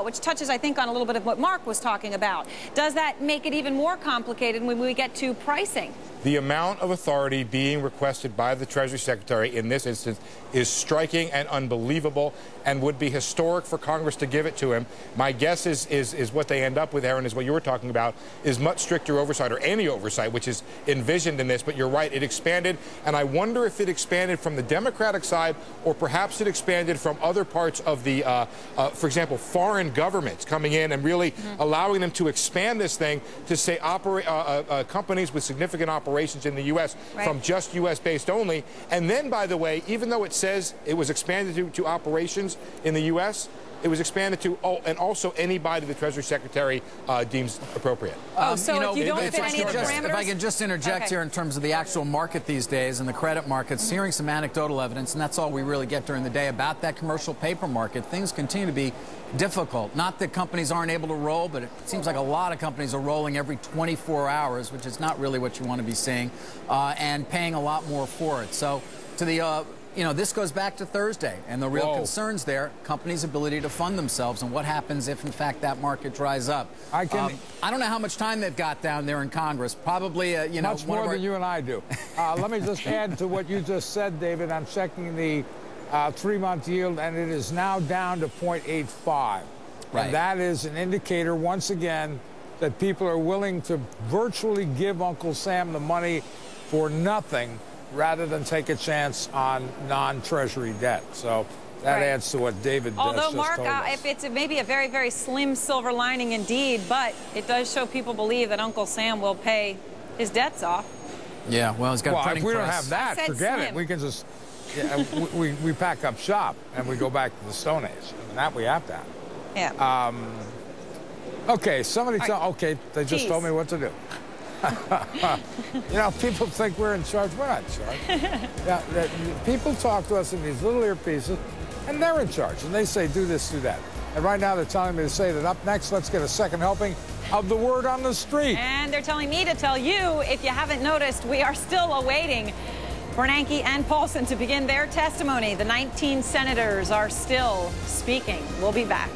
which touches, I think, on a little bit of what Mark was talking about. Does that make it even more complicated when we get to pricing? The amount of authority being requested by the Treasury Secretary in this instance is striking and unbelievable and would be historic for Congress to give it to him. My guess is what they end up with, Aaron, is what you were talking about, is much stricter oversight, or any oversight, which is envisioned in this. But you're right, it expanded, and I wonder if it expanded from the Democratic side, or perhaps it expanded from other parts of the, for example, foreign governments coming in and really allowing them to expand this thing to say companies with significant operations in the U.S. from just U.S.-based only. And then, by the way, even though it says it was expanded to operations in the U.S., it was expanded to, and also anybody the Treasury Secretary deems appropriate. So if you don't fit any of the parameters? If I can just interject here in terms of the actual market these days and the credit markets, hearing some anecdotal evidence, and that's all we really get during the day, about that commercial paper market. Things continue to be difficult. Not that companies aren't able to roll, but it seems like a lot of companies are rolling every 24 hours, which is not really what you want to be seeing, and paying a lot more for it. So to the this goes back to Thursday, and the real concerns there, companies' ability to fund themselves, and what happens if, in fact, that market dries up. I don't know how much time they've got down there in Congress. Probably, much more than you and I do. Let me just add to what you just said, David. I'm checking the 3-month yield, and it is now down to 0.85. Right. And that is an indicator, once again, that people are willing to virtually give Uncle Sam the money for nothing, rather than take a chance on non-Treasury debt. So that adds to what David just Although, Mark, told us. if it's maybe a very, very slim silver lining indeed, but it does show people believe that Uncle Sam will pay his debts off. Yeah, well, he's got a printing if we press. don't have that, forget it. We can just, we pack up shop and we go back to the Stone Age. I mean, that we have to have. Yeah. Okay, somebody okay, they just told me what to do. People think we're in charge. We're not in charge. People talk to us in these little earpieces, and they're in charge. And they say, do this, do that. And right now they're telling me to say that up next, let's get a second helping of the word on the street. And they're telling me to tell you, if you haven't noticed, we are still awaiting Bernanke and Paulson to begin their testimony. The 19 senators are still speaking. We'll be back.